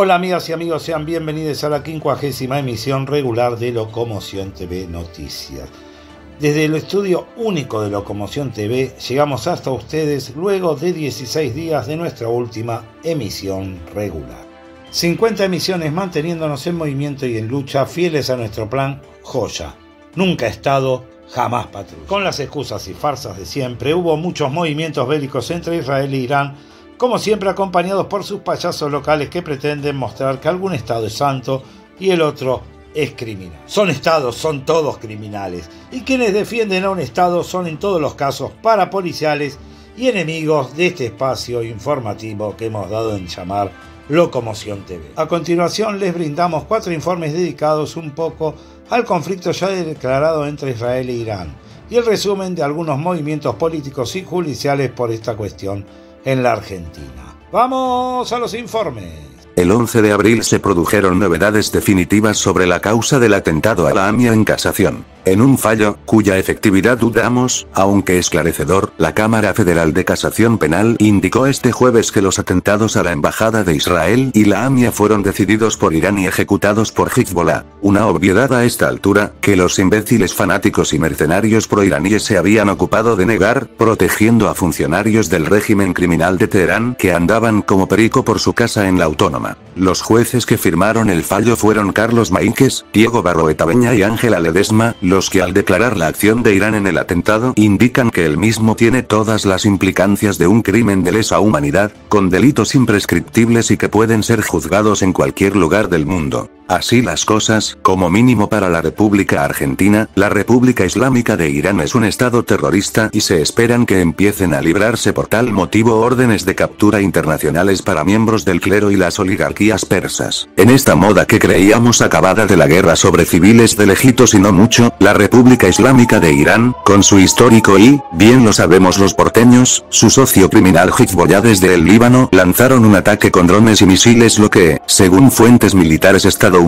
Hola amigas y amigos, sean bienvenidos a la 50ª emisión regular de Locomoción TV Noticias. Desde el estudio único de Locomoción TV llegamos hasta ustedes luego de 16 días de nuestra última emisión regular. 50 emisiones manteniéndonos en movimiento y en lucha, fieles a nuestro plan Joya. Nunca Estado, jamás patrulla. Con las excusas y farsas de siempre, hubo muchos movimientos bélicos entre Israel e Irán, como siempre acompañados por sus payasos locales que pretenden mostrar que algún Estado es santo y el otro es criminal. Son Estados, son todos criminales, y quienes defienden a un Estado son en todos los casos parapoliciales y enemigos de este espacio informativo que hemos dado en llamar Locomoción TV. A continuación les brindamos 4 informes dedicados un poco al conflicto ya declarado entre Israel e Irán y el resumen de algunos movimientos políticos y judiciales por esta cuestión en la Argentina. ¡Vamos a los informes! El 11 de abril se produjeron novedades definitivas sobre la causa del atentado a la AMIA en casación. En un fallo, cuya efectividad dudamos, aunque esclarecedor, la Cámara Federal de Casación Penal indicó este jueves que los atentados a la Embajada de Israel y la AMIA fueron decididos por Irán y ejecutados por Hezbollah. Una obviedad a esta altura, que los imbéciles fanáticos y mercenarios proiraníes se habían ocupado de negar, protegiendo a funcionarios del régimen criminal de Teherán que andaban como perico por su casa en la Autónoma. Los jueces que firmaron el fallo fueron Carlos Maínquez, Diego Barroeta Beña y Ángela Ledesma, los que al declarar la acción de Irán en el atentado, indican que el mismo tiene todas las implicancias de un crimen de lesa humanidad, con delitos imprescriptibles y que pueden ser juzgados en cualquier lugar del mundo. Así las cosas, como mínimo para la República Argentina, la República Islámica de Irán es un estado terrorista y se esperan que empiecen a librarse por tal motivo órdenes de captura internacionales para miembros del clero y las oligarquías persas. En esta moda que creíamos acabada de la guerra sobre civiles de lejitos y no mucho, la República Islámica de Irán, con su histórico y, bien lo sabemos los porteños, su socio criminal Hezbollah desde el Líbano, lanzaron un ataque con drones y misiles lo que, según fuentes militares estadounidenses,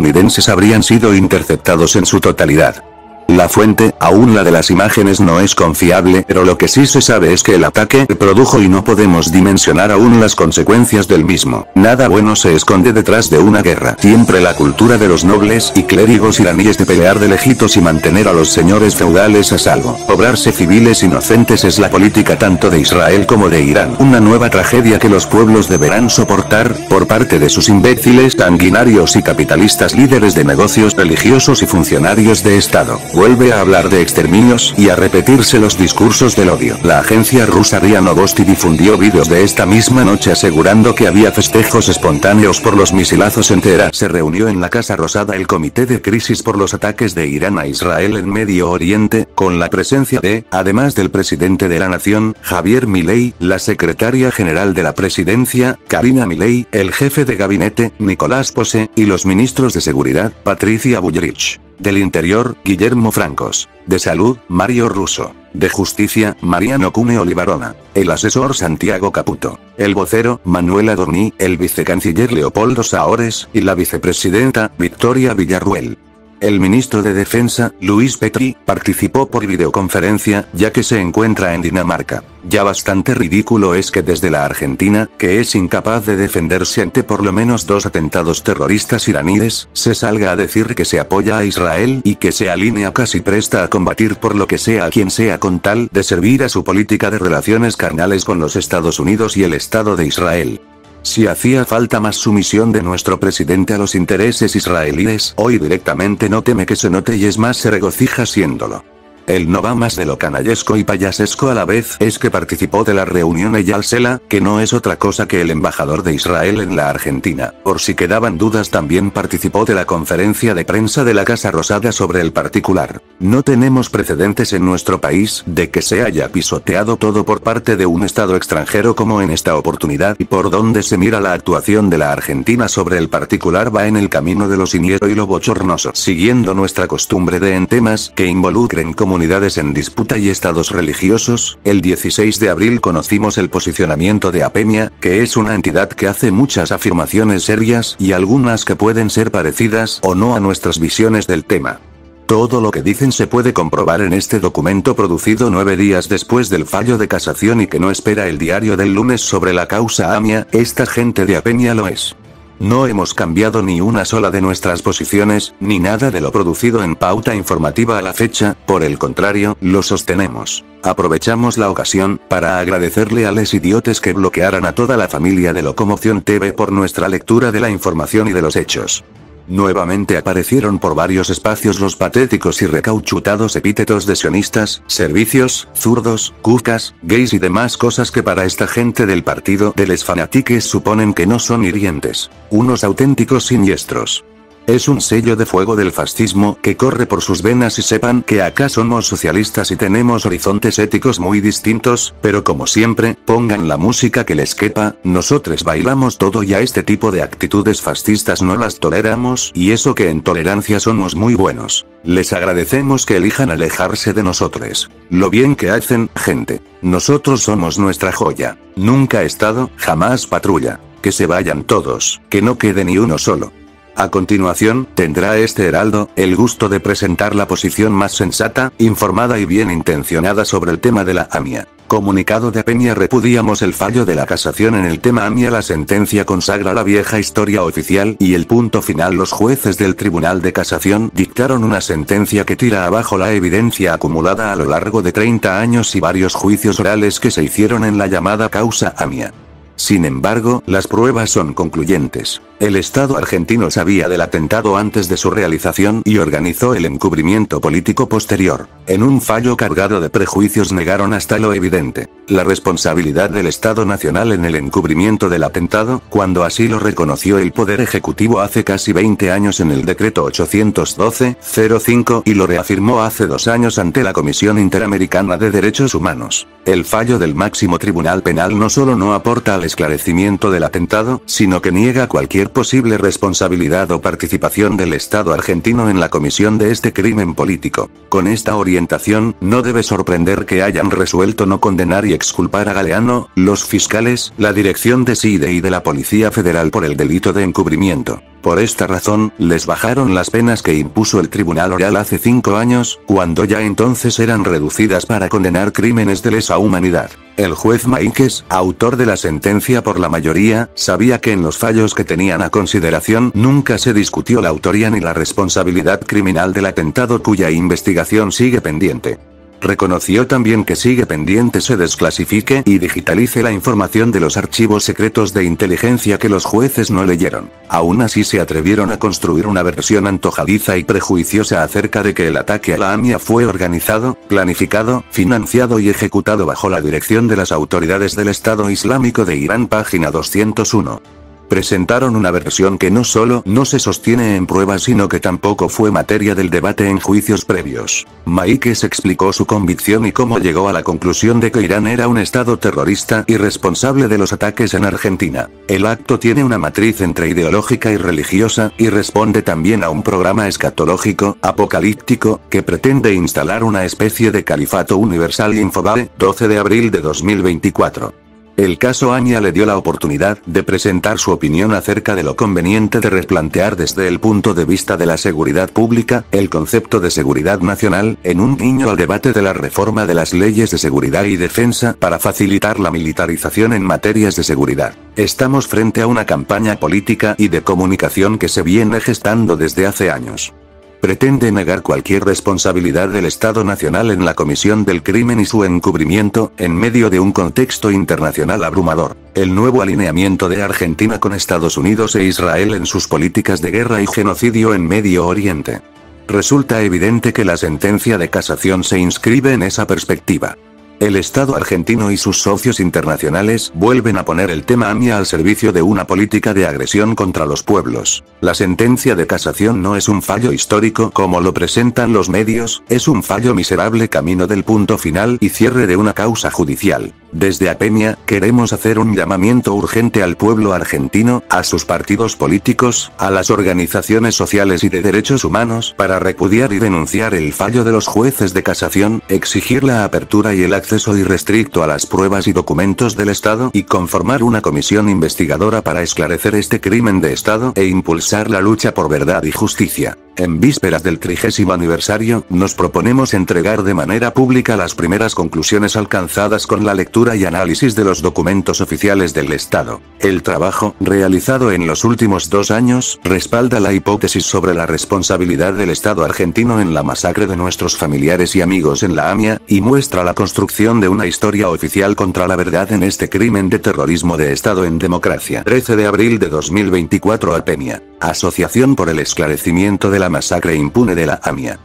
habrían sido interceptados en su totalidad. La fuente, aún la de las imágenes no es confiable, pero lo que sí se sabe es que el ataque se produjo y no podemos dimensionar aún las consecuencias del mismo. Nada bueno se esconde detrás de una guerra. Siempre la cultura de los nobles y clérigos iraníes de pelear de lejitos y mantener a los señores feudales a salvo. Obrarse civiles inocentes es la política tanto de Israel como de Irán. Una nueva tragedia que los pueblos deberán soportar, por parte de sus imbéciles, sanguinarios y capitalistas líderes de negocios religiosos y funcionarios de Estado. Vuelve a hablar de exterminios y a repetirse los discursos del odio. La agencia rusa RIA Novosti difundió vídeos de esta misma noche asegurando que había festejos espontáneos por los misilazos en Teherán. Se reunió en la Casa Rosada el Comité de Crisis por los ataques de Irán a Israel en Medio Oriente, con la presencia de, además del presidente de la nación, Javier Milei, la secretaria general de la presidencia, Karina Milei, el jefe de gabinete, Nicolás Pose, y los ministros de Seguridad, Patricia Bullrich. Del Interior, Guillermo Francos. De Salud, Mario Russo. De Justicia, Mariano Cune Olivarona. El asesor Santiago Caputo. El vocero, Manuel Adorní. El vicecanciller Leopoldo Saores, y la vicepresidenta, Victoria Villarruel. El ministro de Defensa, Luis Petri, participó por videoconferencia, ya que se encuentra en Dinamarca. Ya bastante ridículo es que desde la Argentina, que es incapaz de defenderse ante por lo menos 2 atentados terroristas iraníes, se salga a decir que se apoya a Israel y que se alinea casi presta a combatir por lo que sea a quien sea con tal de servir a su política de relaciones carnales con los Estados Unidos y el Estado de Israel. Si hacía falta más sumisión de nuestro presidente a los intereses israelíes, hoy directamente no teme que se note y es más se regocija siéndolo. El no va más de lo canallesco y payasesco a la vez es que participó de la reunión Eyal Sela, que no es otra cosa que el embajador de Israel en la Argentina. Por si quedaban dudas, también participó de la conferencia de prensa de la Casa Rosada sobre el particular. No tenemos precedentes en nuestro país de que se haya pisoteado todo por parte de un estado extranjero como en esta oportunidad, y por donde se mira la actuación de la Argentina sobre el particular va en el camino de lo siniestro y lo bochornoso. Siguiendo nuestra costumbre de en temas que involucren comunidades en disputa y estados religiosos, el 16 de abril conocimos el posicionamiento de APEMIA, que es una entidad que hace muchas afirmaciones serias y algunas que pueden ser parecidas o no a nuestras visiones del tema. Todo lo que dicen se puede comprobar en este documento producido 9 días después del fallo de casación y que no espera el diario del lunes sobre la causa AMIA. Esta gente de APEMIA lo es. No hemos cambiado ni una sola de nuestras posiciones, ni nada de lo producido en Pauta Informativa a la fecha, por el contrario, lo sostenemos. Aprovechamos la ocasión para agradecerle a les idiotes que bloquearan a toda la familia de Locomoción TV por nuestra lectura de la información y de los hechos. Nuevamente aparecieron por varios espacios los patéticos y recauchutados epítetos de sionistas, servicios, zurdos, cucas, gays y demás cosas que para esta gente del partido de les fanatiques suponen que no son hirientes. Unos auténticos siniestros. Es un sello de fuego del fascismo que corre por sus venas y sepan que acá somos socialistas y tenemos horizontes éticos muy distintos, pero como siempre, pongan la música que les quepa, nosotros bailamos todo y a este tipo de actitudes fascistas no las toleramos y eso que en tolerancia somos muy buenos. Les agradecemos que elijan alejarse de nosotros. Lo bien que hacen, gente. Nosotros somos nuestra joya. Nunca Estado, jamás patrulla. Que se vayan todos, que no quede ni uno solo. A continuación, tendrá este heraldo el gusto de presentar la posición más sensata, informada y bien intencionada sobre el tema de la AMIA. Comunicado de APEMIA. Repudiamos el fallo de la casación en el tema AMIA. La sentencia consagra la vieja historia oficial y el punto final. Los jueces del Tribunal de Casación dictaron una sentencia que tira abajo la evidencia acumulada a lo largo de 30 años y varios juicios orales que se hicieron en la llamada causa AMIA. Sin embargo, las pruebas son concluyentes. El Estado argentino sabía del atentado antes de su realización y organizó el encubrimiento político posterior. En un fallo cargado de prejuicios negaron hasta lo evidente, la responsabilidad del Estado Nacional en el encubrimiento del atentado, cuando así lo reconoció el Poder Ejecutivo hace casi 20 años en el decreto 812-05 y lo reafirmó hace 2 años ante la Comisión Interamericana de Derechos Humanos. El fallo del máximo tribunal penal no solo no aporta al esclarecimiento del atentado, sino que niega cualquier posible responsabilidad o participación del Estado argentino en la comisión de este crimen político. Con esta orientación, no debe sorprender que hayan resuelto no condenar y exculpar a Galeano, los fiscales, la dirección de CIDE y de la Policía Federal por el delito de encubrimiento. Por esta razón, les bajaron las penas que impuso el Tribunal Oral hace 5 años, cuando ya entonces eran reducidas para condenar crímenes de lesa humanidad. El juez Maíquez, autor de la sentencia por la mayoría, sabía que en los fallos que tenían a consideración nunca se discutió la autoría ni la responsabilidad criminal del atentado cuya investigación sigue pendiente. Reconoció también que sigue pendiente se desclasifique y digitalice la información de los archivos secretos de inteligencia que los jueces no leyeron. Aún así se atrevieron a construir una versión antojadiza y prejuiciosa acerca de que el ataque a la AMIA fue organizado, planificado, financiado y ejecutado bajo la dirección de las autoridades del Estado Islámico de Irán. Página 201. Presentaron una versión que no solo no se sostiene en pruebas sino que tampoco fue materia del debate en juicios previos. Maíquez explicó su convicción y cómo llegó a la conclusión de que Irán era un estado terrorista y responsable de los ataques en Argentina. El acto tiene una matriz entre ideológica y religiosa, y responde también a un programa escatológico, apocalíptico, que pretende instalar una especie de califato universal. Infobae, 12 de abril de 2024. El caso AMIA le dio la oportunidad de presentar su opinión acerca de lo conveniente de replantear desde el punto de vista de la seguridad pública, el concepto de seguridad nacional, en un guiño al debate de la reforma de las leyes de seguridad y defensa para facilitar la militarización en materias de seguridad. Estamos frente a una campaña política y de comunicación que se viene gestando desde hace años. Pretende negar cualquier responsabilidad del Estado Nacional en la comisión del crimen y su encubrimiento, en medio de un contexto internacional abrumador. El nuevo alineamiento de Argentina con Estados Unidos e Israel en sus políticas de guerra y genocidio en Medio Oriente. Resulta evidente que la sentencia de casación se inscribe en esa perspectiva. El Estado argentino y sus socios internacionales vuelven a poner el tema AMIA al servicio de una política de agresión contra los pueblos. La sentencia de casación no es un fallo histórico como lo presentan los medios, es un fallo miserable camino del punto final y cierre de una causa judicial. Desde APEMIA, queremos hacer un llamamiento urgente al pueblo argentino, a sus partidos políticos, a las organizaciones sociales y de derechos humanos para repudiar y denunciar el fallo de los jueces de casación, exigir la apertura y el acceso irrestricto a las pruebas y documentos del Estado y conformar una comisión investigadora para esclarecer este crimen de Estado e impulsar la lucha por verdad y justicia. En vísperas del 30º aniversario, nos proponemos entregar de manera pública las primeras conclusiones alcanzadas con la lectura lectura y análisis de los documentos oficiales del Estado. El trabajo, realizado en los últimos 2 años, respalda la hipótesis sobre la responsabilidad del Estado argentino en la masacre de nuestros familiares y amigos en la AMIA, y muestra la construcción de una historia oficial contra la verdad en este crimen de terrorismo de Estado en democracia. 13 de abril de 2024. APEMIA, Asociación por el Esclarecimiento de la Masacre Impune de la AMIA.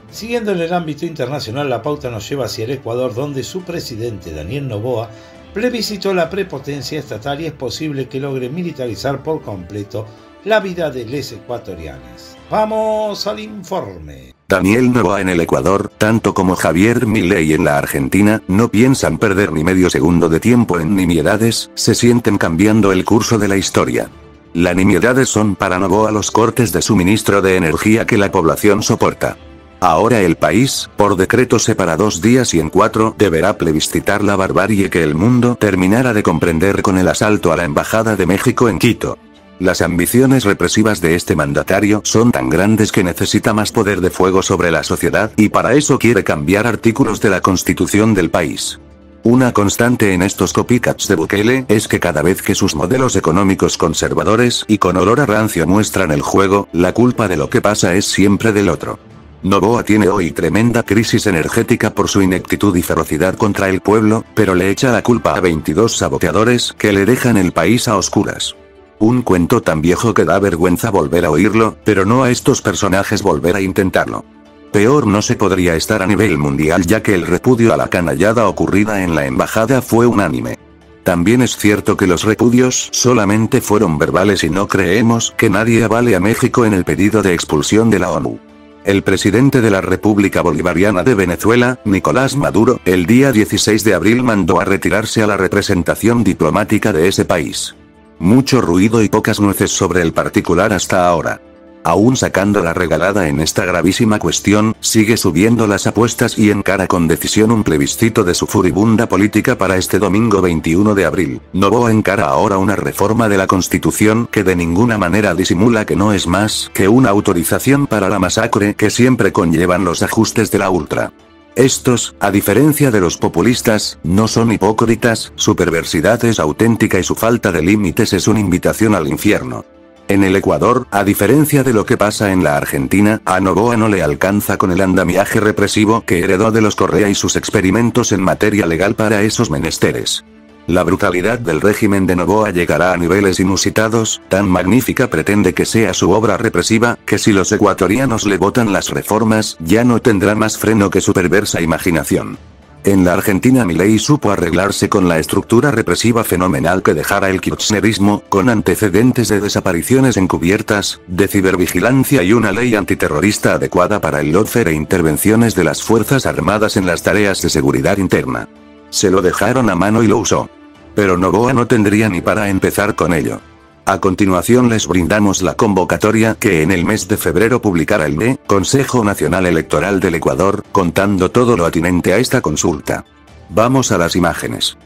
Siguiendo en el ámbito internacional, la pauta nos lleva hacia el Ecuador, donde su presidente, Daniel Noboa, plebiscitó la prepotencia estatal y es posible que logre militarizar por completo la vida de los ecuatorianos. ¡Vamos al informe! Daniel Noboa en el Ecuador, tanto como Javier Milei en la Argentina, no piensan perder ni medio segundo de tiempo en nimiedades, se sienten cambiando el curso de la historia. Las nimiedades son para Noboa los cortes de suministro de energía que la población soporta. Ahora el país, por decreto separa 2 días y en 4, deberá plebiscitar la barbarie que el mundo terminara de comprender con el asalto a la Embajada de México en Quito. Las ambiciones represivas de este mandatario son tan grandes que necesita más poder de fuego sobre la sociedad, y para eso quiere cambiar artículos de la Constitución del país. Una constante en estos copycats de Bukele es que cada vez que sus modelos económicos conservadores y con olor a rancio muestran el juego, la culpa de lo que pasa es siempre del otro. Noboa tiene hoy tremenda crisis energética por su ineptitud y ferocidad contra el pueblo, pero le echa la culpa a 22 saboteadores que le dejan el país a oscuras. Un cuento tan viejo que da vergüenza volver a oírlo, pero no a estos personajes volver a intentarlo. Peor no se podría estar a nivel mundial, ya que el repudio a la canallada ocurrida en la embajada fue unánime. También es cierto que los repudios solamente fueron verbales y no creemos que nadie avale a México en el pedido de expulsión de la ONU. El presidente de la República Bolivariana de Venezuela, Nicolás Maduro, el día 16 de abril mandó a retirarse a la representación diplomática de ese país. Mucho ruido y pocas nueces sobre el particular hasta ahora. Aún sacando la regalada en esta gravísima cuestión, sigue subiendo las apuestas y encara con decisión un plebiscito de su furibunda política para este domingo 21 de abril. Noboa encara ahora una reforma de la Constitución que de ninguna manera disimula que no es más que una autorización para la masacre que siempre conllevan los ajustes de la ultra. Estos, a diferencia de los populistas, no son hipócritas, su perversidad es auténtica y su falta de límites es una invitación al infierno. En el Ecuador, a diferencia de lo que pasa en la Argentina, a Noboa no le alcanza con el andamiaje represivo que heredó de los Correa y sus experimentos en materia legal para esos menesteres. La brutalidad del régimen de Noboa llegará a niveles inusitados, tan magnífica pretende que sea su obra represiva, que si los ecuatorianos le votan las reformas, ya no tendrá más freno que su perversa imaginación. En la Argentina Milei supo arreglarse con la estructura represiva fenomenal que dejara el kirchnerismo, con antecedentes de desapariciones encubiertas, de cibervigilancia y una ley antiterrorista adecuada para el lawfare e intervenciones de las Fuerzas Armadas en las tareas de seguridad interna. Se lo dejaron a mano y lo usó. Pero Noboa no tendría ni para empezar con ello. A continuación les brindamos la convocatoria que en el mes de febrero publicará el NE, Consejo Nacional Electoral del Ecuador, contando todo lo atinente a esta consulta. Vamos a las imágenes.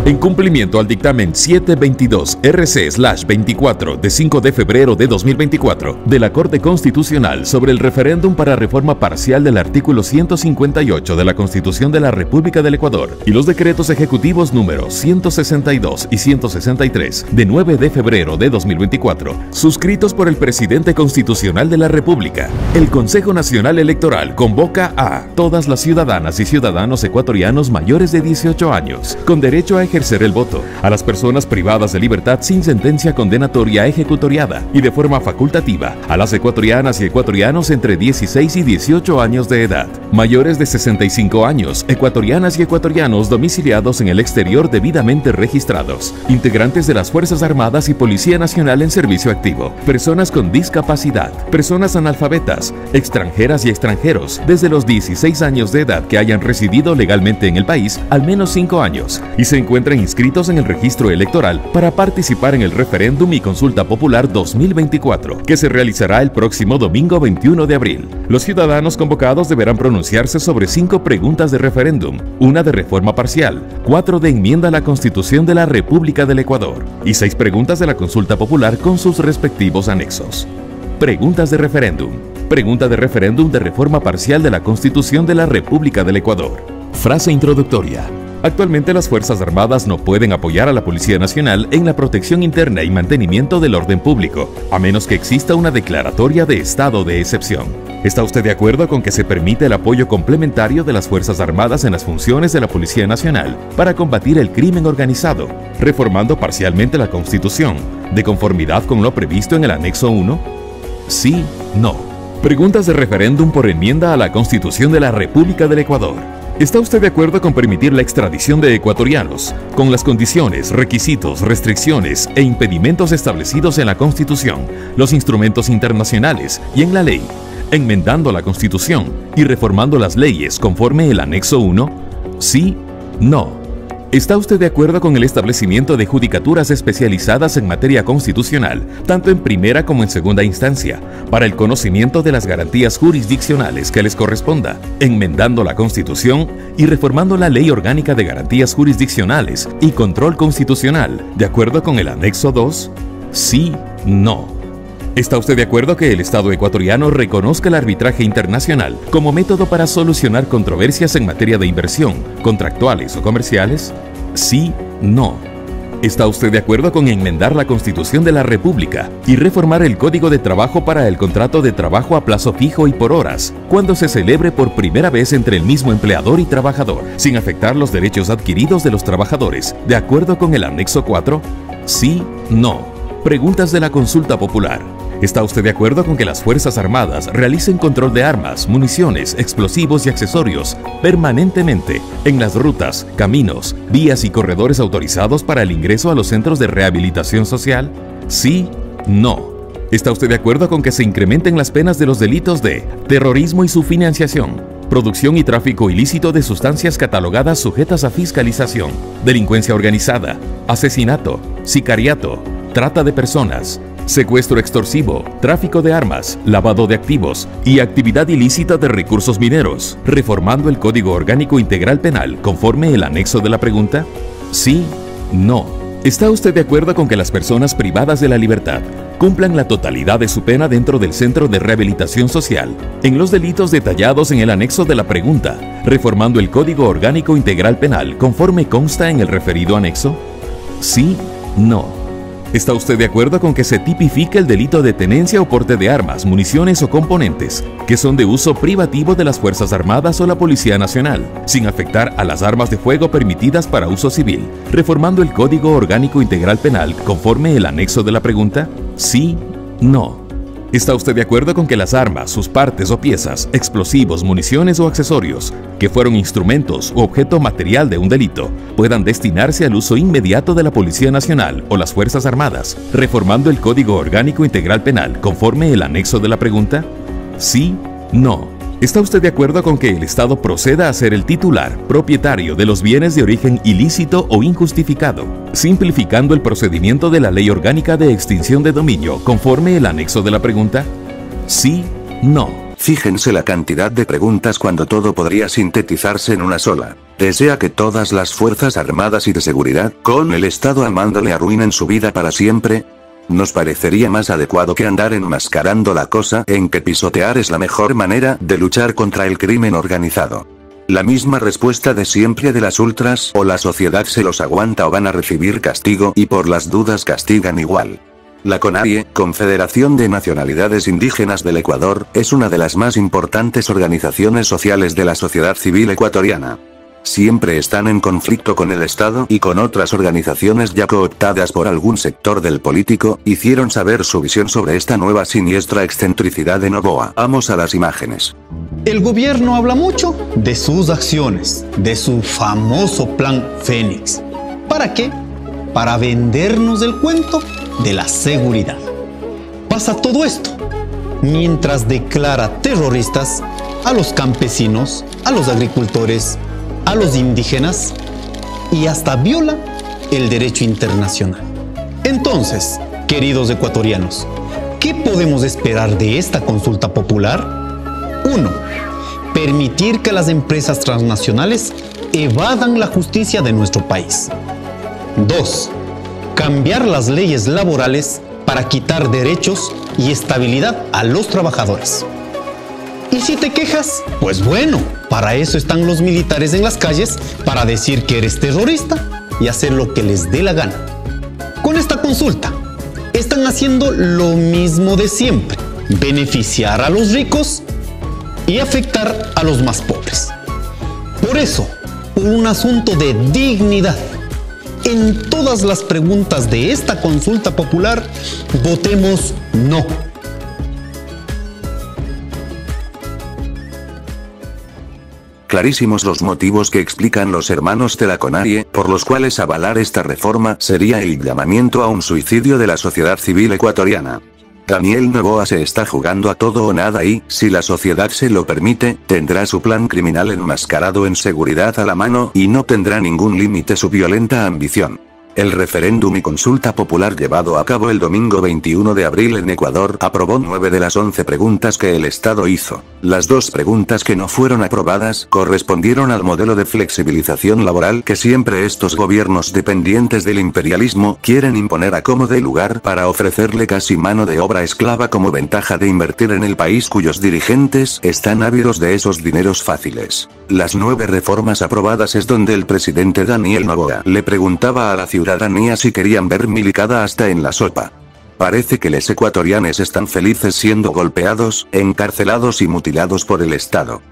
En cumplimiento al dictamen 722-RC/24 de 5 de febrero de 2024 de la Corte Constitucional sobre el referéndum para reforma parcial del artículo 158 de la Constitución de la República del Ecuador y los decretos ejecutivos números 162 y 163 de 9 de febrero de 2024, suscritos por el presidente constitucional de la República, el Consejo Nacional Electoral convoca a todas las ciudadanas y ciudadanos ecuatorianos mayores de 18 años, con derecho a ejercer el voto, a las personas privadas de libertad sin sentencia condenatoria ejecutoriada y de forma facultativa, a las ecuatorianas y ecuatorianos entre 16 y 18 años de edad, mayores de 65 años, ecuatorianas y ecuatorianos domiciliados en el exterior debidamente registrados, integrantes de las Fuerzas Armadas y Policía Nacional en servicio activo, personas con discapacidad, personas analfabetas, extranjeras y extranjeros desde los 16 años de edad que hayan residido legalmente en el país al menos 5 años y se encuentran inscritos en el registro electoral para participar en el referéndum y consulta popular 2024, que se realizará el próximo domingo 21 de abril. Los ciudadanos convocados deberán pronunciarse sobre 5 preguntas de referéndum, una de reforma parcial, 4 de enmienda a la Constitución de la República del Ecuador y 6 preguntas de la consulta popular con sus respectivos anexos. Preguntas de referéndum. Pregunta de referéndum de reforma parcial de la Constitución de la República del Ecuador. Frase introductoria. Actualmente las Fuerzas Armadas no pueden apoyar a la Policía Nacional en la protección interna y mantenimiento del orden público, a menos que exista una declaratoria de estado de excepción. ¿Está usted de acuerdo con que se permite el apoyo complementario de las Fuerzas Armadas en las funciones de la Policía Nacional para combatir el crimen organizado, reformando parcialmente la Constitución, de conformidad con lo previsto en el Anexo 1? Sí, no. Preguntas de referéndum por enmienda a la Constitución de la República del Ecuador. ¿Está usted de acuerdo con permitir la extradición de ecuatorianos, con las condiciones, requisitos, restricciones e impedimentos establecidos en la Constitución, los instrumentos internacionales y en la ley, enmendando la Constitución y reformando las leyes conforme el Anexo 1? Sí, no. ¿Está usted de acuerdo con el establecimiento de judicaturas especializadas en materia constitucional, tanto en primera como en segunda instancia, para el conocimiento de las garantías jurisdiccionales que les corresponda, enmendando la Constitución y reformando la Ley Orgánica de Garantías Jurisdiccionales y Control Constitucional, de acuerdo con el Anexo 2? Sí, no. ¿Está usted de acuerdo que el Estado ecuatoriano reconozca el arbitraje internacional como método para solucionar controversias en materia de inversión, contractuales o comerciales? Sí, no. ¿Está usted de acuerdo con enmendar la Constitución de la República y reformar el Código de Trabajo para el contrato de trabajo a plazo fijo y por horas, cuando se celebre por primera vez entre el mismo empleador y trabajador, sin afectar los derechos adquiridos de los trabajadores, de acuerdo con el Anexo 4? Sí, no. Preguntas de la consulta popular. ¿Está usted de acuerdo con que las Fuerzas Armadas realicen control de armas, municiones, explosivos y accesorios permanentemente en las rutas, caminos, vías y corredores autorizados para el ingreso a los centros de rehabilitación social? Sí, no. ¿Está usted de acuerdo con que se incrementen las penas de los delitos de terrorismo y su financiación, producción y tráfico ilícito de sustancias catalogadas sujetas a fiscalización, delincuencia organizada, asesinato, sicariato, trata de personas, secuestro extorsivo, tráfico de armas, lavado de activos y actividad ilícita de recursos mineros, reformando el Código Orgánico Integral Penal conforme el anexo de la pregunta? Sí, no. ¿Está usted de acuerdo con que las personas privadas de la libertad cumplan la totalidad de su pena dentro del Centro de Rehabilitación Social en los delitos detallados en el anexo de la pregunta, reformando el Código Orgánico Integral Penal conforme consta en el referido anexo? Sí, no. ¿Está usted de acuerdo con que se tipifique el delito de tenencia o porte de armas, municiones o componentes que son de uso privativo de las Fuerzas Armadas o la Policía Nacional, sin afectar a las armas de fuego permitidas para uso civil, reformando el Código Orgánico Integral Penal conforme el anexo de la pregunta? Sí, no. ¿Está usted de acuerdo con que las armas, sus partes o piezas, explosivos, municiones o accesorios, que fueron instrumentos u objeto material de un delito, puedan destinarse al uso inmediato de la Policía Nacional o las Fuerzas Armadas, reformando el Código Orgánico Integral Penal conforme el anexo de la pregunta? Sí, no. ¿Está usted de acuerdo con que el Estado proceda a ser el titular, propietario de los bienes de origen ilícito o injustificado, simplificando el procedimiento de la Ley Orgánica de Extinción de Dominio conforme el anexo de la pregunta? Sí, no. Fíjense la cantidad de preguntas cuando todo podría sintetizarse en una sola. ¿Desea que todas las Fuerzas Armadas y de Seguridad, con el Estado al mando, le arruinen su vida para siempre? Nos parecería más adecuado que andar enmascarando la cosa en que pisotear es la mejor manera de luchar contra el crimen organizado. La misma respuesta de siempre de las ultras: o la sociedad se los aguanta o van a recibir castigo, y por las dudas castigan igual. La CONAIE, Confederación de Nacionalidades Indígenas del Ecuador, es una de las más importantes organizaciones sociales de la sociedad civil ecuatoriana. Siempre están en conflicto con el Estado y con otras organizaciones ya cooptadas por algún sector del político. Hicieron saber su visión sobre esta nueva siniestra excentricidad de Noboa. Vamos a las imágenes. El gobierno habla mucho de sus acciones, de su famoso Plan Fénix. ¿Para qué? Para vendernos el cuento de la seguridad. Pasa todo esto mientras declara terroristas a los campesinos, a los agricultores, a los indígenas y hasta viola el derecho internacional. Entonces, queridos ecuatorianos, ¿qué podemos esperar de esta consulta popular? 1. Permitir que las empresas transnacionales evadan la justicia de nuestro país. 2. Cambiar las leyes laborales para quitar derechos y estabilidad a los trabajadores. si te quejas, pues bueno, para eso están los militares en las calles, para decir que eres terrorista y hacer lo que les dé la gana. Con esta consulta, están haciendo lo mismo de siempre, beneficiar a los ricos y afectar a los más pobres. Por eso, por un asunto de dignidad, en todas las preguntas de esta consulta popular, votemos no. Clarísimos los motivos que explican los hermanos de la CONAIE, por los cuales avalar esta reforma sería el llamamiento a un suicidio de la sociedad civil ecuatoriana. Daniel Noboa se está jugando a todo o nada y, si la sociedad se lo permite, tendrá su plan criminal enmascarado en seguridad a la mano y no tendrá ningún límite su violenta ambición. El referéndum y consulta popular llevado a cabo el domingo 21 de abril en Ecuador aprobó 9 de las 11 preguntas que el Estado hizo. Las 2 preguntas que no fueron aprobadas correspondieron al modelo de flexibilización laboral que siempre estos gobiernos dependientes del imperialismo quieren imponer a como dé lugar para ofrecerle casi mano de obra esclava como ventaja de invertir en el país cuyos dirigentes están ávidos de esos dineros fáciles. Las 9 reformas aprobadas es donde el presidente Daniel Noboa le preguntaba a la ciudadanía si querían ver milicada hasta en la sopa. Parece que los ecuatorianos están felices siendo golpeados, encarcelados y mutilados por el Estado.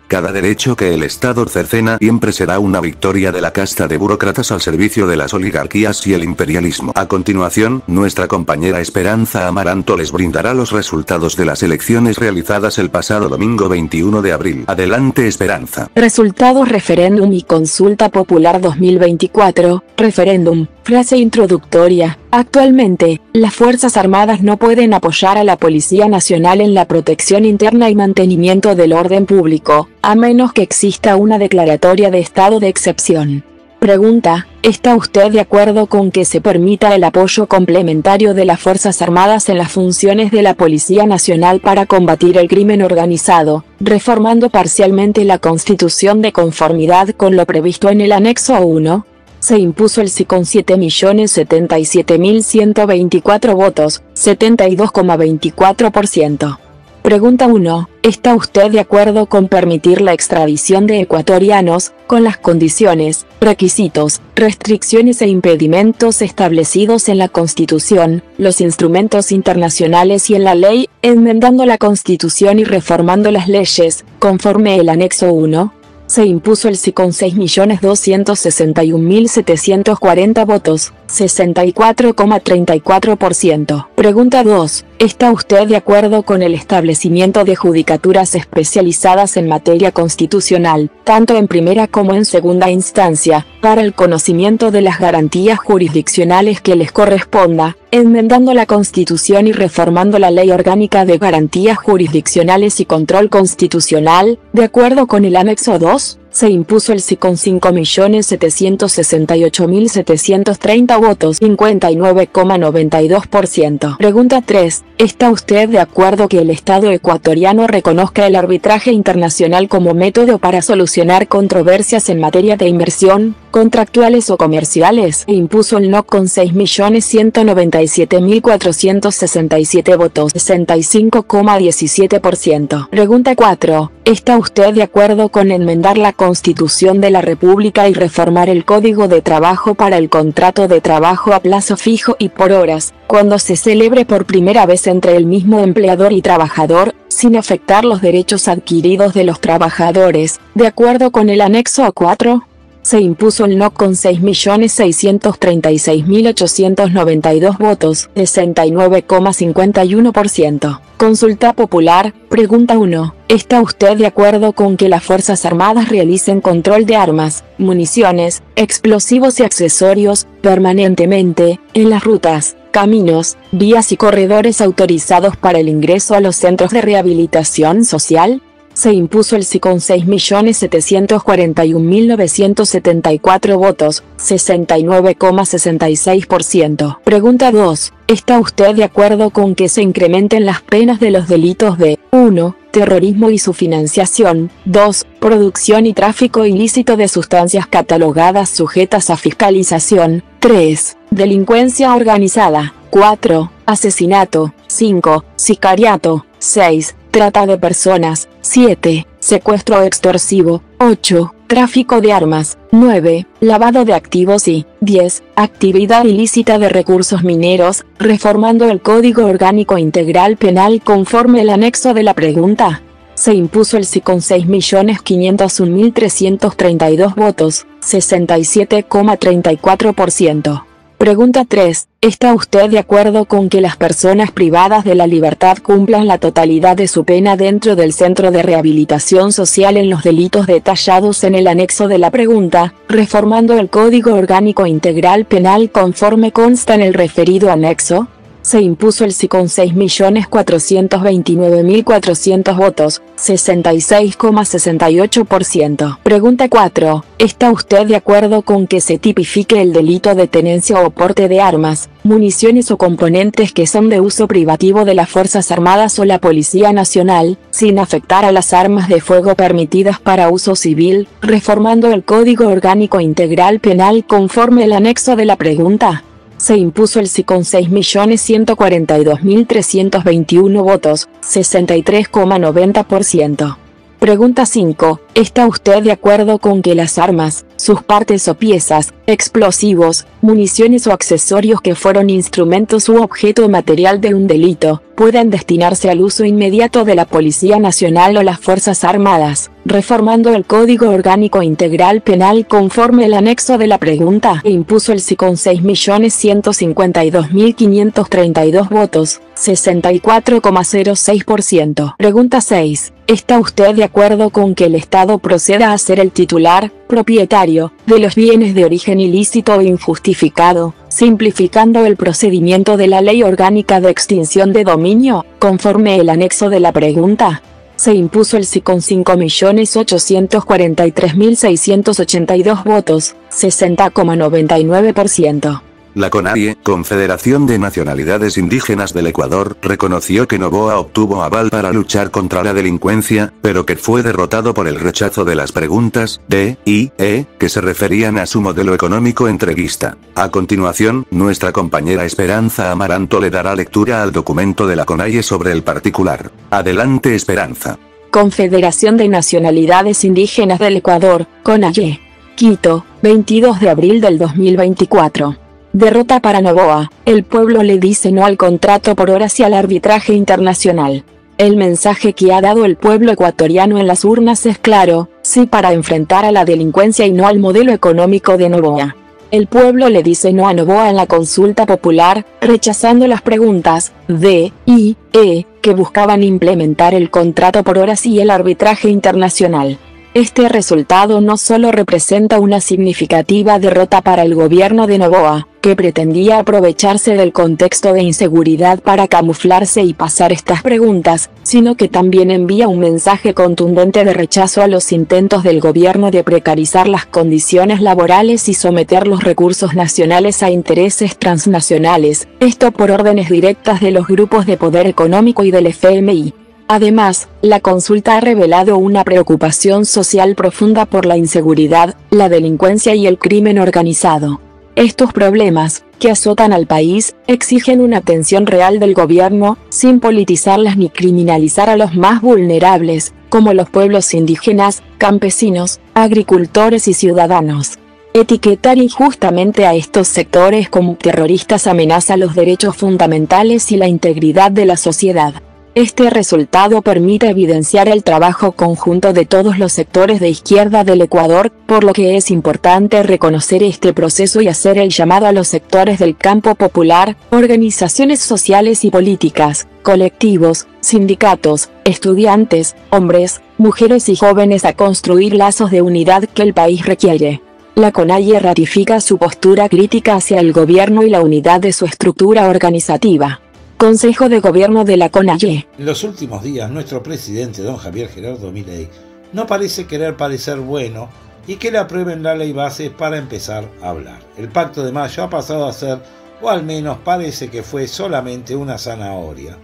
Cada derecho que el Estado cercena siempre será una victoria de la casta de burócratas al servicio de las oligarquías y el imperialismo. A continuación, nuestra compañera Esperanza Amaranto les brindará los resultados de las elecciones realizadas el pasado domingo 21 de abril. Adelante, Esperanza. Resultados referéndum y consulta popular 2024. Referéndum. Frase introductoria. Actualmente, las Fuerzas Armadas no pueden apoyar a la Policía Nacional en la protección interna y mantenimiento del orden público, a menos que exista una declaratoria de estado de excepción. Pregunta: ¿está usted de acuerdo con que se permita el apoyo complementario de las Fuerzas Armadas en las funciones de la Policía Nacional para combatir el crimen organizado, reformando parcialmente la Constitución de conformidad con lo previsto en el anexo 1? Se impuso el sí con 7.077.124 votos, 72,24%. Pregunta 1. ¿Está usted de acuerdo con permitir la extradición de ecuatorianos, con las condiciones, requisitos, restricciones e impedimentos establecidos en la Constitución, los instrumentos internacionales y en la ley, enmendando la Constitución y reformando las leyes, conforme el anexo 1? Se impuso el sí con 6.261.740 votos, 64,34%. Pregunta 2. ¿Está usted de acuerdo con el establecimiento de judicaturas especializadas en materia constitucional, tanto en primera como en segunda instancia, para el conocimiento de las garantías jurisdiccionales que les corresponda, enmendando la Constitución y reformando la Ley Orgánica de Garantías Jurisdiccionales y Control Constitucional, de acuerdo con el anexo 2? Se impuso el sí con 5.768.730 votos, 59,92%. Pregunta 3. ¿Está usted de acuerdo que el Estado ecuatoriano reconozca el arbitraje internacional como método para solucionar controversias en materia de inversión, contractuales o comerciales? E impuso el no con 6.197.467 votos, 65,17%. Pregunta 4. ¿Está usted de acuerdo con enmendar la Constitución de la República y reformar el Código de Trabajo para el contrato de trabajo a plazo fijo y por horas, cuando se celebre por primera vez entre el mismo empleador y trabajador, sin afectar los derechos adquiridos de los trabajadores, de acuerdo con el anexo 4? Se impuso el no con 6.636.892 votos, 69,51%. Consulta popular. Pregunta 1. ¿Está usted de acuerdo con que las Fuerzas Armadas realicen control de armas, municiones, explosivos y accesorios, permanentemente, en las rutas, caminos, vías y corredores autorizados para el ingreso a los centros de rehabilitación social? Se impuso el sí con 6.741.974 votos, 69,66%. Pregunta 2. ¿Está usted de acuerdo con que se incrementen las penas de los delitos de 1. Terrorismo y su financiación, 2. Producción y tráfico ilícito de sustancias catalogadas sujetas a fiscalización, 3. Delincuencia organizada, 4. Asesinato, 5. Sicariato, 6. Trata de personas, 7. Secuestro extorsivo. 8. Tráfico de armas. 9. Lavado de activos y 10. Actividad ilícita de recursos mineros, reformando el Código Orgánico Integral Penal conforme el anexo de la pregunta. Se impuso el sí con 6.501.332 votos, 67,34%. Pregunta 3. ¿Está usted de acuerdo con que las personas privadas de la libertad cumplan la totalidad de su pena dentro del Centro de Rehabilitación Social en los delitos detallados en el anexo de la pregunta, reformando el Código Orgánico Integral Penal conforme consta en el referido anexo? Se impuso el sí con 6.429.400 votos, 66,68%. Pregunta 4. ¿Está usted de acuerdo con que se tipifique el delito de tenencia o porte de armas, municiones o componentes que son de uso privativo de las Fuerzas Armadas o la Policía Nacional, sin afectar a las armas de fuego permitidas para uso civil, reformando el Código Orgánico Integral Penal conforme el anexo de la pregunta? Se impuso el sí con 6.142.321 votos, 63,90%. Pregunta 5. ¿Está usted de acuerdo con que las armas, sus partes o piezas, explosivos, municiones o accesorios que fueron instrumentos u objeto material de un delito, puedan destinarse al uso inmediato de la Policía Nacional o las Fuerzas Armadas, reformando el Código Orgánico Integral Penal conforme el anexo de la pregunta? Impuso el sí con 6.152.532 votos, 64,06%. Pregunta 6. ¿Está usted de acuerdo con que el Estado proceda a ser el titular, propietario, de los bienes de origen ilícito o injustificado, simplificando el procedimiento de la Ley Orgánica de Extinción de Dominio, conforme el anexo de la pregunta? Se impuso el sí con 5.843.682 votos, 60,99%. La CONAIE, Confederación de Nacionalidades Indígenas del Ecuador, reconoció que Noboa obtuvo aval para luchar contra la delincuencia, pero que fue derrotado por el rechazo de las preguntas D y E, que se referían a su modelo económico entreguista. A continuación, nuestra compañera Esperanza Amaranto le dará lectura al documento de la CONAIE sobre el particular. Adelante, Esperanza. Confederación de Nacionalidades Indígenas del Ecuador, CONAIE. Quito, 22 de abril del 2024. Derrota para Noboa, el pueblo le dice no al contrato por horas y al arbitraje internacional. El mensaje que ha dado el pueblo ecuatoriano en las urnas es claro, sí para enfrentar a la delincuencia y no al modelo económico de Noboa. El pueblo le dice no a Noboa en la consulta popular, rechazando las preguntas D y E, que buscaban implementar el contrato por horas y el arbitraje internacional. Este resultado no solo representa una significativa derrota para el gobierno de Noboa, que pretendía aprovecharse del contexto de inseguridad para camuflarse y pasar estas preguntas, sino que también envía un mensaje contundente de rechazo a los intentos del gobierno de precarizar las condiciones laborales y someter los recursos nacionales a intereses transnacionales, esto por órdenes directas de los grupos de poder económico y del FMI. Además, la consulta ha revelado una preocupación social profunda por la inseguridad, la delincuencia y el crimen organizado. Estos problemas, que azotan al país, exigen una atención real del gobierno, sin politizarlas ni criminalizar a los más vulnerables, como los pueblos indígenas, campesinos, agricultores y ciudadanos. Etiquetar injustamente a estos sectores como terroristas amenaza los derechos fundamentales y la integridad de la sociedad. Este resultado permite evidenciar el trabajo conjunto de todos los sectores de izquierda del Ecuador, por lo que es importante reconocer este proceso y hacer el llamado a los sectores del campo popular, organizaciones sociales y políticas, colectivos, sindicatos, estudiantes, hombres, mujeres y jóvenes a construir lazos de unidad que el país requiere. La CONAIE ratifica su postura crítica hacia el gobierno y la unidad de su estructura organizativa. Consejo de Gobierno de la CONAIE. En los últimos días, nuestro presidente, don Javier Gerardo Milei, no parece querer parecer bueno y que le aprueben la ley base para empezar a hablar. El Pacto de Mayo ha pasado a ser, o al menos parece que fue solamente una zanahoria,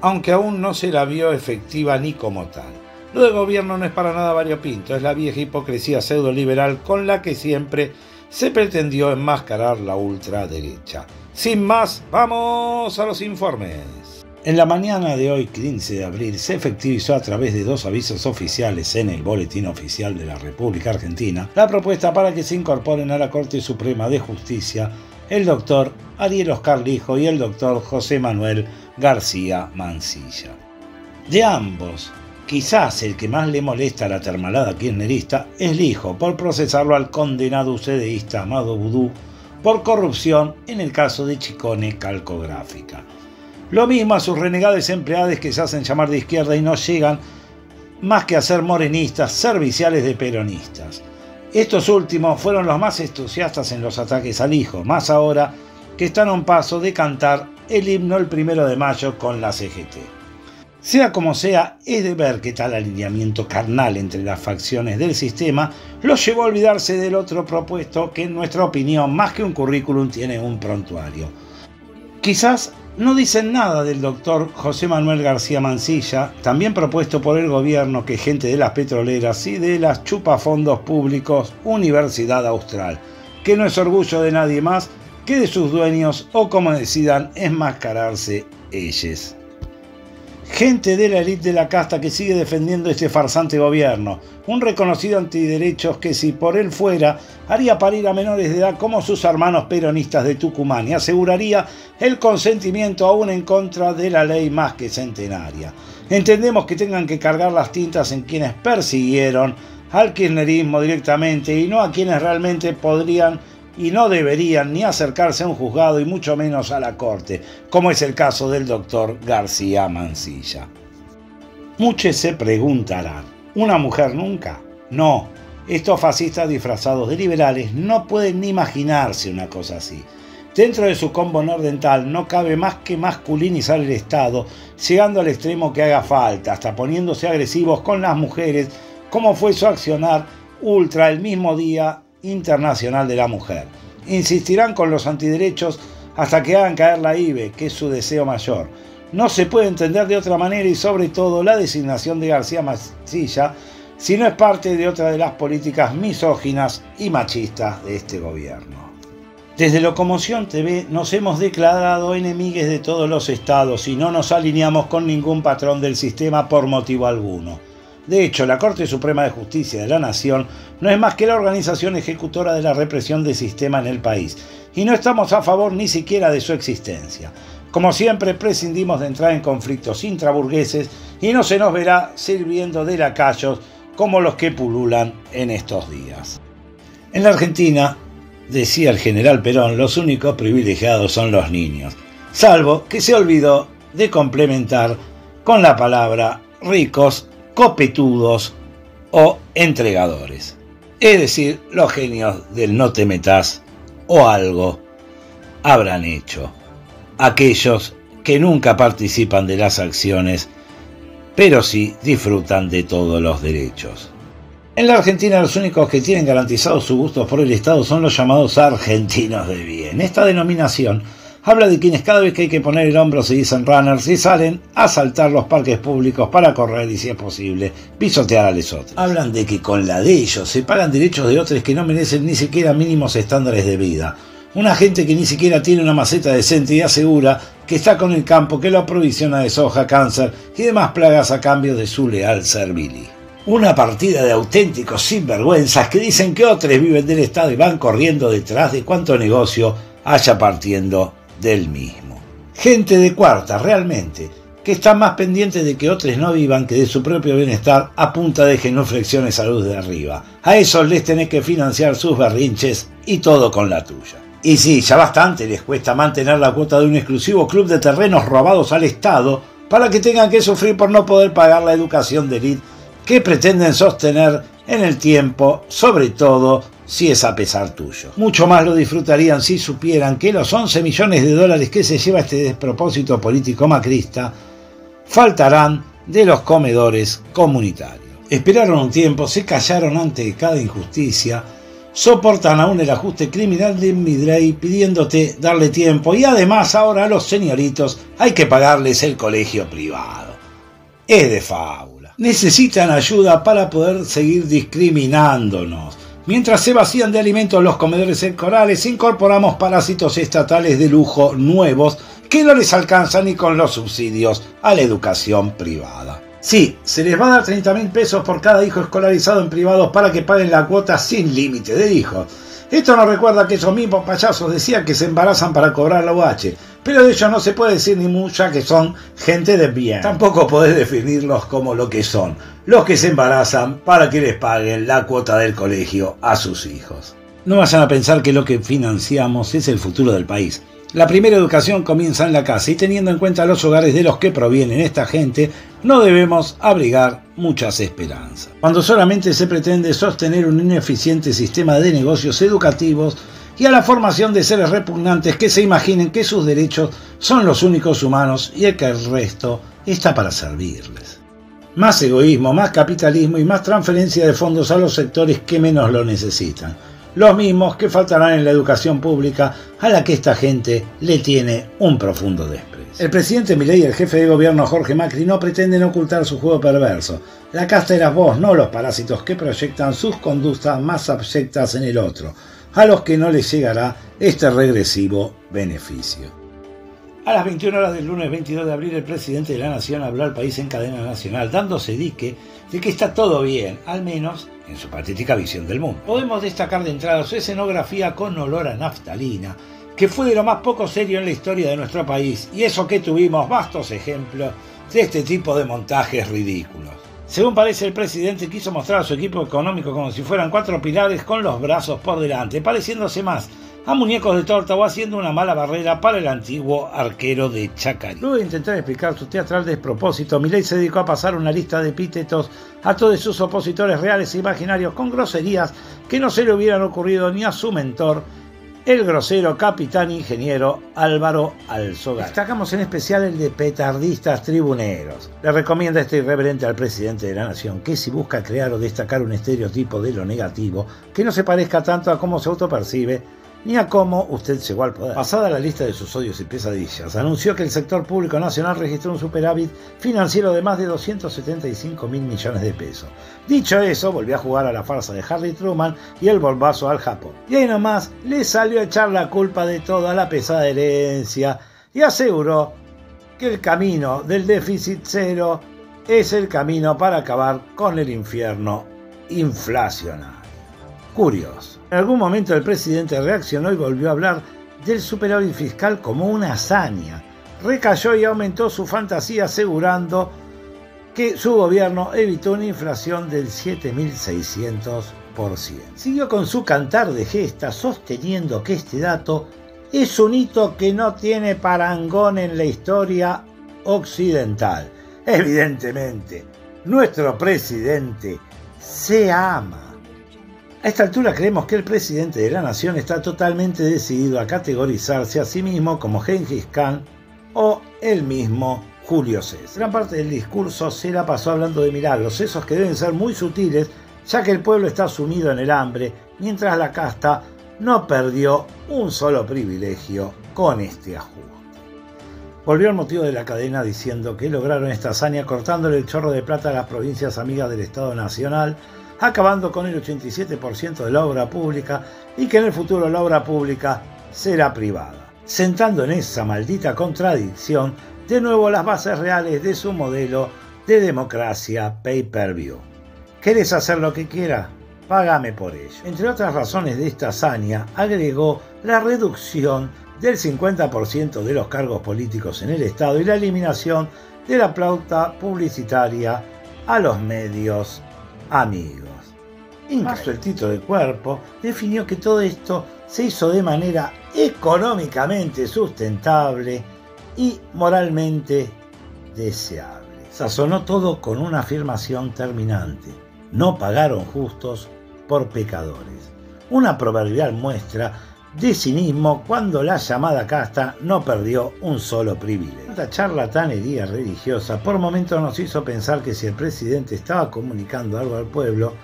aunque aún no se la vio efectiva ni como tal. Lo de gobierno no es para nada variopinto, es la vieja hipocresía pseudo-liberal con la que siempre se pretendió enmascarar la ultraderecha. Sin más, vamos a los informes. En la mañana de hoy, 15 de abril, se efectivizó a través de 2 avisos oficiales en el Boletín Oficial de la República Argentina la propuesta para que se incorporen a la Corte Suprema de Justicia el doctor Ariel Oscar Lijo y el doctor José Manuel García Mansilla. De ambos, quizás el que más le molesta a la termalada kirchnerista es Lijo por procesarlo al condenado UCDista Amado Vudú por corrupción en el caso de Chicone Calcográfica. Lo mismo a sus renegados empleados que se hacen llamar de izquierda y no llegan más que a ser morenistas serviciales de peronistas. Estos últimos fueron los más entusiastas en los ataques al Lijo, más ahora que están a un paso de cantar el himno el 1 de mayo con la CGT. Sea como sea, es de ver que tal alineamiento carnal entre las facciones del sistema los llevó a olvidarse del otro propuesto que en nuestra opinión, más que un currículum, tiene un prontuario. Quizás no dicen nada del doctor José Manuel García Mansilla, también propuesto por el gobierno que gente de las petroleras y de las chupafondos públicos Universidad Austral, que no es orgullo de nadie más que de sus dueños o, como decidan, enmascararse ellos. Gente de la élite de la casta que sigue defendiendo este farsante gobierno, un reconocido antiderechos que si por él fuera haría parir a menores de edad como sus hermanos peronistas de Tucumán y aseguraría el consentimiento aún en contra de la ley más que centenaria. Entendemos que tengan que cargar las tintas en quienes persiguieron al kirchnerismo directamente y no a quienes realmente podrían y no deberían ni acercarse a un juzgado y mucho menos a la corte, como es el caso del doctor García Mansilla. Muchos se preguntarán, ¿una mujer nunca? No, estos fascistas disfrazados de liberales no pueden ni imaginarse una cosa así. Dentro de su combo nordental no cabe más que masculinizar el Estado, llegando al extremo que haga falta, hasta poniéndose agresivos con las mujeres, como fue su accionar ultra el mismo Día Internacional de la Mujer. Insistirán con los antiderechos hasta que hagan caer la IBE, que es su deseo mayor. No se puede entender de otra manera y sobre todo la designación de García Mansilla si no es parte de otra de las políticas misóginas y machistas de este gobierno. Desde Locomoción TV nos hemos declarado enemigues de todos los estados y no nos alineamos con ningún patrón del sistema por motivo alguno. De hecho, la Corte Suprema de Justicia de la Nación no es más que la organización ejecutora de la represión del sistema en el país, y no estamos a favor ni siquiera de su existencia. Como siempre, prescindimos de entrar en conflictos intraburgueses y no se nos verá sirviendo de lacayos como los que pululan en estos días. En la Argentina, decía el general Perón, los únicos privilegiados son los niños, salvo que se olvidó de complementar con la palabra ricos, copetudos o entregadores, es decir, los genios del no te metas o algo habrán hecho, aquellos que nunca participan de las acciones, pero sí disfrutan de todos los derechos. En la Argentina los únicos que tienen garantizados sus gustos por el Estado son los llamados argentinos de bien. Esta denominación habla de quienes cada vez que hay que poner el hombro se dicen runners y salen a asaltar los parques públicos para correr y, si es posible, pisotear a los otros. Hablan de que con la de ellos se pagan derechos de otros que no merecen ni siquiera mínimos estándares de vida. Una gente que ni siquiera tiene una maceta decente y asegura que está con el campo que lo aprovisiona de soja, cáncer y demás plagas a cambio de su leal servili. Una partida de auténticos sinvergüenzas que dicen que otros viven del Estado y van corriendo detrás de cuánto negocio haya partiendo del mismo. Gente de cuarta, realmente, que están más pendientes de que otros no vivan que de su propio bienestar a punta de genuflexiones a luz de arriba. A esos les tenés que financiar sus berrinches y todo con la tuya. Y sí, ya bastante les cuesta mantener la cuota de un exclusivo club de terrenos robados al Estado para que tengan que sufrir por no poder pagar la educación de élite que pretenden sostener en el tiempo, sobre todo si es a pesar tuyo. Mucho más lo disfrutarían si supieran que los 11 millones de dólares que se lleva este despropósito político macrista faltarán de los comedores comunitarios. Esperaron un tiempo, se callaron ante cada injusticia, soportan aún el ajuste criminal de Midrey pidiéndote darle tiempo y además ahora a los señoritos hay que pagarles el colegio privado. Es de fábula. Necesitan ayuda para poder seguir discriminándonos. Mientras se vacían de alimentos los comedores escolares, incorporamos parásitos estatales de lujo nuevos que no les alcanza ni con los subsidios a la educación privada. Sí, se les va a dar 30.000 pesos por cada hijo escolarizado en privados para que paguen la cuota sin límite de hijos. Esto nos recuerda que esos mismos payasos decían que se embarazan para cobrar la UH, pero de ellos no se puede decir ni mucha que son gente de bien. Tampoco podés definirlos como lo que son, los que se embarazan para que les paguen la cuota del colegio a sus hijos. No vayan a pensar que lo que financiamos es el futuro del país. La primera educación comienza en la casa y teniendo en cuenta los hogares de los que provienen esta gente, no debemos abrigar muchas esperanzas. Cuando solamente se pretende sostener un ineficiente sistema de negocios educativos y a la formación de seres repugnantes que se imaginen que sus derechos son los únicos humanos y que el resto está para servirles. Más egoísmo, más capitalismo y más transferencia de fondos a los sectores que menos lo necesitan. Los mismos que faltarán en la educación pública a la que esta gente le tiene un profundo desprecio. El presidente Milei y el jefe de gobierno Jorge Macri no pretenden ocultar su juego perverso. La casta eras vos, no los parásitos que proyectan sus conductas más abyectas en el otro, a los que no les llegará este regresivo beneficio. A las 21 horas del lunes 22 de abril, el presidente de la Nación habló al país en cadena nacional, dándose dique de que está todo bien, al menos en su patética visión del mundo. Podemos destacar de entrada su escenografía con olor a naftalina, que fue de lo más poco serio en la historia de nuestro país, y eso que tuvimos vastos ejemplos de este tipo de montajes ridículos. Según parece, el presidente quiso mostrar a su equipo económico como si fueran 4 pilares con los brazos por delante, pareciéndose más a muñecos de torta o haciendo una mala barrera para el antiguo arquero de Chacarita. Luego de intentar explicar su teatral despropósito, Milei se dedicó a pasar una lista de epítetos a todos sus opositores reales e imaginarios con groserías que no se le hubieran ocurrido ni a su mentor, el grosero capitán ingeniero Álvaro Alzogaray. Destacamos en especial el de petardistas tribuneros. Le recomienda este irreverente al presidente de la Nación que si busca crear o destacar un estereotipo de lo negativo, que no se parezca tanto a cómo se autopercibe, ni a cómo usted llegó al poder. Pasada la lista de sus odios y pesadillas, anunció que el sector público nacional registró un superávit financiero de más de 275.000 millones de pesos. Dicho eso, volvió a jugar a la farsa de Harry Truman y el bombazo al Japón. Y ahí nomás le salió a echar la culpa de toda la pesada herencia y aseguró que el camino del déficit cero es el camino para acabar con el infierno inflacionario. Curioso. En algún momento el presidente reaccionó y volvió a hablar del superávit fiscal como una hazaña. Recayó y aumentó su fantasía asegurando que su gobierno evitó una inflación del 7.600%. Siguió con su cantar de gesta sosteniendo que este dato es un hito que no tiene parangón en la historia occidental. Evidentemente, nuestro presidente se ama. A esta altura creemos que el presidente de la Nación está totalmente decidido a categorizarse a sí mismo como Gengis Khan o el mismo Julio César. Gran parte del discurso se la pasó hablando de milagros, esos que deben ser muy sutiles, ya que el pueblo está sumido en el hambre, mientras la casta no perdió un solo privilegio con este ajuste. Volvió al motivo de la cadena diciendo que lograron esta hazaña cortándole el chorro de plata a las provincias amigas del Estado Nacional, acabando con el 87% de la obra pública y que en el futuro la obra pública será privada, sentando en esa maldita contradicción de nuevo las bases reales de su modelo de democracia pay-per-view. ¿Querés hacer lo que quieras? Págame por ello. Entre otras razones de esta hazaña, agregó la reducción del 50% de los cargos políticos en el Estado y la eliminación de la pauta publicitaria a los medios amigos. Incluso el título de cuerpo definió que todo esto se hizo de manera económicamente sustentable y moralmente deseable. Sazonó todo con una afirmación terminante: no pagaron justos por pecadores. Una proverbial muestra de cinismo cuando la llamada casta no perdió un solo privilegio. Esta charlatanería religiosa por momentos nos hizo pensar que si el presidente estaba comunicando algo al pueblo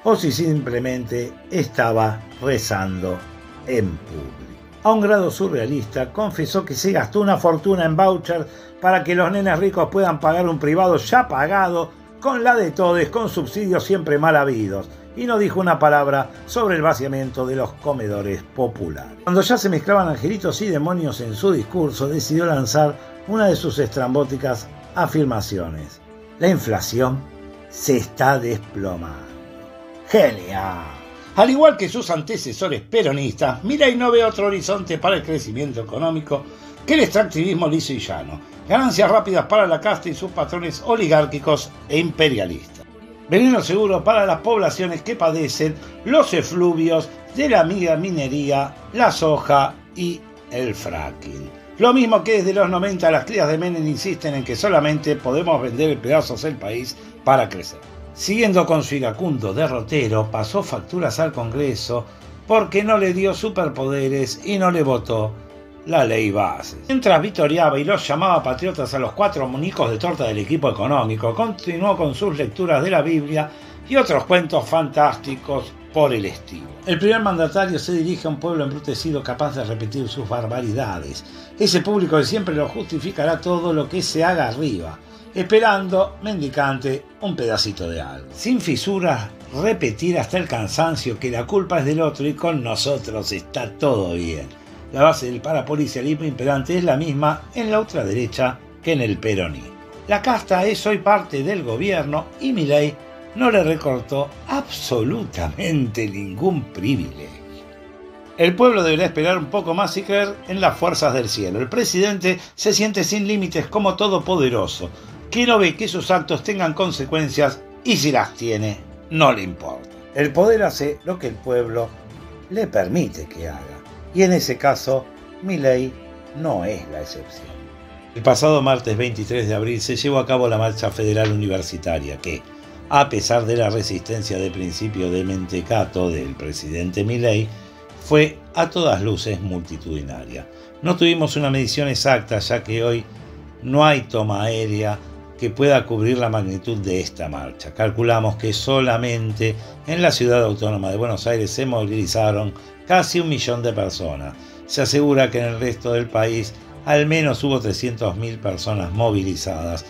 o si simplemente estaba rezando en público. A un grado surrealista, confesó que se gastó una fortuna en vouchers para que los nenes ricos puedan pagar un privado ya pagado con la de todes, con subsidios siempre mal habidos. y no dijo una palabra sobre el vaciamiento de los comedores populares. Cuando ya se mezclaban angelitos y demonios en su discurso, decidió lanzar una de sus estrambóticas afirmaciones: la inflación se está desplomando. ¡Genial! Al igual que sus antecesores peronistas, Milei no ve otro horizonte para el crecimiento económico que el extractivismo liso y llano, ganancias rápidas para la casta y sus patrones oligárquicos e imperialistas. Veneno seguro para las poblaciones que padecen los efluvios de la minería, la soja y el fracking. Lo mismo que desde los 90 las crías de Menem insisten en que solamente podemos vender en pedazos el país para crecer. Siguiendo con su iracundo derrotero, pasó facturas al Congreso porque no le dio superpoderes y no le votó la ley base. Mientras vitoreaba y los llamaba patriotas a los 4 muñecos de torta del equipo económico, continuó con sus lecturas de la Biblia y otros cuentos fantásticos por el estilo. El primer mandatario se dirige a un pueblo embrutecido capaz de repetir sus barbaridades. Ese público de siempre lo justificará todo lo que se haga arriba, esperando, mendicante, un pedacito de algo. Sin fisuras, repetir hasta el cansancio que la culpa es del otro y con nosotros está todo bien. La base del parapolicialismo imperante es la misma en la ultraderecha que en el peronismo. La casta es hoy parte del gobierno y Milei no le recortó absolutamente ningún privilegio. El pueblo deberá esperar un poco más y creer en las fuerzas del cielo. El presidente se siente sin límites como todopoderoso, que no ve que sus actos tengan consecuencias y si las tiene, no le importa. El poder hace lo que el pueblo le permite que haga. Y en ese caso, Milei no es la excepción. El pasado martes 23 de abril se llevó a cabo la Marcha Federal Universitaria que, a pesar de la resistencia de principio de mentecato del presidente Milei, fue a todas luces multitudinaria. No tuvimos una medición exacta, ya que hoy no hay toma aérea que pueda cubrir la magnitud de esta marcha. Calculamos que solamente en la ciudad autónoma de Buenos Aires se movilizaron casi 1 millón de personas. Se asegura que en el resto del país al menos hubo 300.000 personas movilizadas,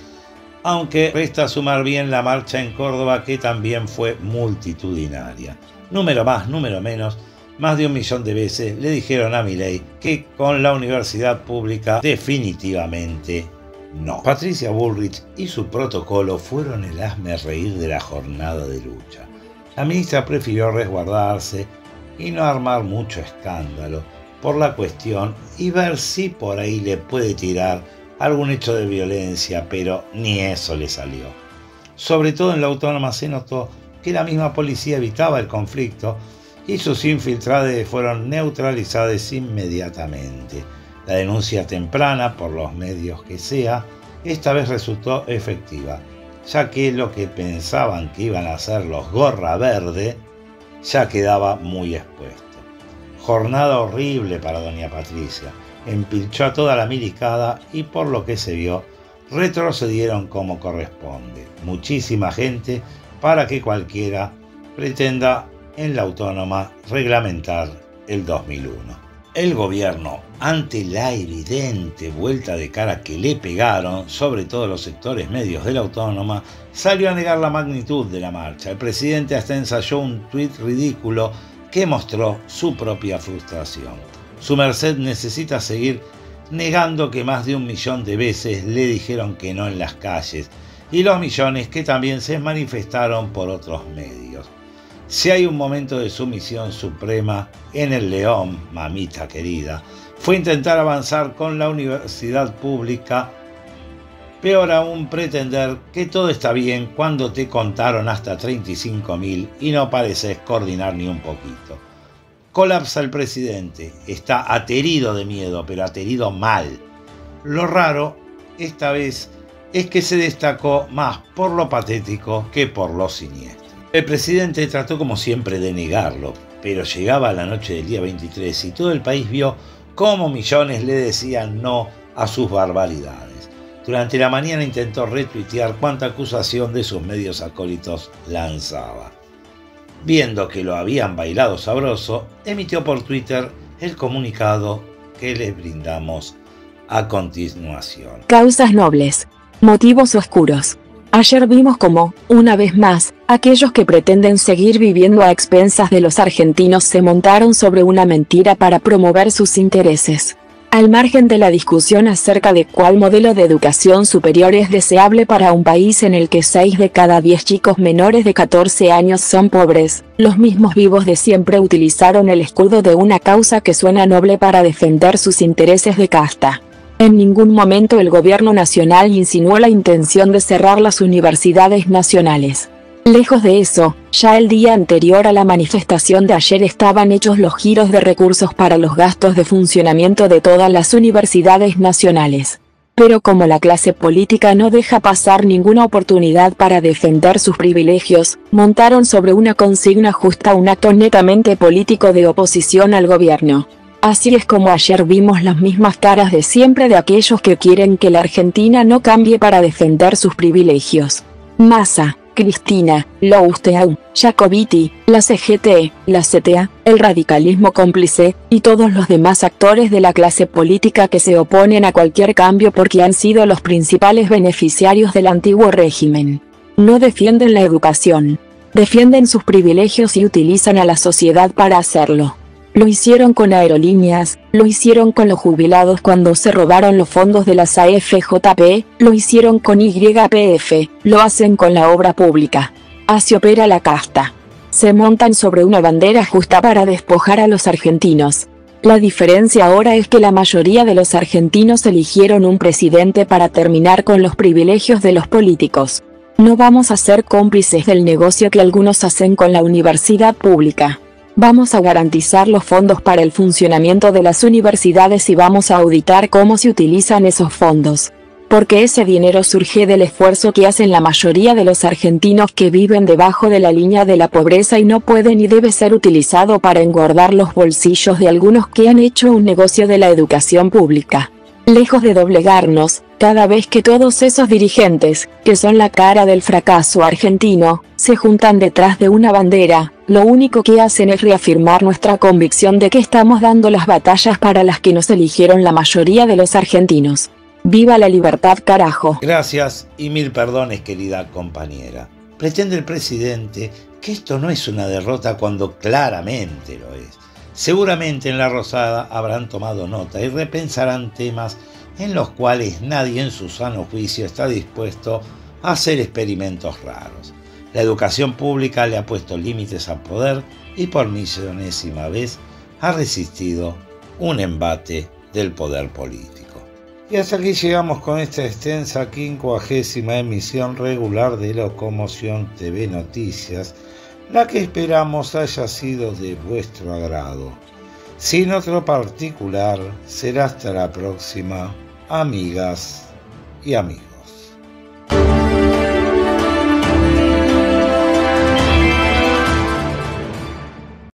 aunque resta sumar bien la marcha en Córdoba, que también fue multitudinaria. Número más, número menos, más de 1 millón de veces le dijeron a Milei que con la universidad pública definitivamente no. Patricia Bullrich y su protocolo fueron el hazmerreír de la jornada de lucha. La ministra prefirió resguardarse y no armar mucho escándalo por la cuestión y ver si por ahí le puede tirar algún hecho de violencia, pero ni eso le salió. Sobre todo en la autónoma se notó que la misma policía evitaba el conflicto y sus infiltrados fueron neutralizados inmediatamente. La denuncia temprana, por los medios que sea, esta vez resultó efectiva, ya que lo que pensaban que iban a hacer los gorra verde ya quedaba muy expuesto. Jornada horrible para doña Patricia. Empilchó a toda la milicada y por lo que se vio, retrocedieron como corresponde. Muchísima gente para que cualquiera pretenda en la autónoma reglamentar el 2001. El gobierno, ante la evidente vuelta de cara que le pegaron, sobre todo los sectores medios de la autónoma, salió a negar la magnitud de la marcha. El presidente hasta ensayó un tuit ridículo que mostró su propia frustración. Su merced necesita seguir negando que más de 1 millón de veces le dijeron que no en las calles, y los millones que también se manifestaron por otros medios. Si hay un momento de sumisión suprema en el León, mamita querida, fue intentar avanzar con la universidad pública. Peor aún, pretender que todo está bien cuando te contaron hasta 35.000 y no pareces coordinar ni un poquito. Colapsa el presidente, está aterido de miedo, pero aterido mal. Lo raro, esta vez, es que se destacó más por lo patético que por lo siniestro. El presidente trató como siempre de negarlo, pero llegaba la noche del día 23 y todo el país vio cómo millones le decían no a sus barbaridades. Durante la mañana intentó retuitear cuanta acusación de sus medios acólitos lanzaba. Viendo que lo habían bailado sabroso, emitió por Twitter el comunicado que les brindamos a continuación. Causas nobles, motivos oscuros. Ayer vimos cómo, una vez más, Aquellos que pretenden seguir viviendo a expensas de los argentinos se montaron sobre una mentira para promover sus intereses. Al margen de la discusión acerca de cuál modelo de educación superior es deseable para un país en el que 6 de cada 10 chicos menores de 14 años son pobres, los mismos vivos de siempre utilizaron el escudo de una causa que suena noble para defender sus intereses de casta. En ningún momento el gobierno nacional insinuó la intención de cerrar las universidades nacionales. Lejos de eso, ya el día anterior a la manifestación de ayer estaban hechos los giros de recursos para los gastos de funcionamiento de todas las universidades nacionales. Pero como la clase política no deja pasar ninguna oportunidad para defender sus privilegios, montaron sobre una consigna justa un acto netamente político de oposición al gobierno. Así es como ayer vimos las mismas caras de siempre de aquellos que quieren que la Argentina no cambie para defender sus privilegios. Massa, Cristina, Lousteau, Jacobiti, la CGT, la CTA, el radicalismo cómplice, y todos los demás actores de la clase política que se oponen a cualquier cambio porque han sido los principales beneficiarios del antiguo régimen. No defienden la educación. Defienden sus privilegios y utilizan a la sociedad para hacerlo. Lo hicieron con aerolíneas, lo hicieron con los jubilados cuando se robaron los fondos de las AFJP, lo hicieron con YPF, lo hacen con la obra pública. Así opera la casta. Se montan sobre una bandera justa para despojar a los argentinos. La diferencia ahora es que la mayoría de los argentinos eligieron un presidente para terminar con los privilegios de los políticos. No vamos a ser cómplices del negocio que algunos hacen con la universidad pública. Vamos a garantizar los fondos para el funcionamiento de las universidades y vamos a auditar cómo se utilizan esos fondos. Porque ese dinero surge del esfuerzo que hacen la mayoría de los argentinos que viven debajo de la línea de la pobreza y no puede ni debe ser utilizado para engordar los bolsillos de algunos que han hecho un negocio de la educación pública. Lejos de doblegarnos, cada vez que todos esos dirigentes, que son la cara del fracaso argentino, se juntan detrás de una bandera, lo único que hacen es reafirmar nuestra convicción de que estamos dando las batallas para las que nos eligieron la mayoría de los argentinos. ¡Viva la libertad, carajo! Gracias y mil perdones, querida compañera. Pretende el presidente que esto no es una derrota cuando claramente lo es. Seguramente en la Rosada habrán tomado nota y repensarán temas en los cuales nadie en su sano juicio está dispuesto a hacer experimentos raros. La educación pública le ha puesto límites al poder y por millonésima vez ha resistido un embate del poder político. Y hasta aquí llegamos con esta extensa 50ª emisión regular de Locomoción TV Noticias, la que esperamos haya sido de vuestro agrado. Sin otro particular, será hasta la próxima, amigas y amigos.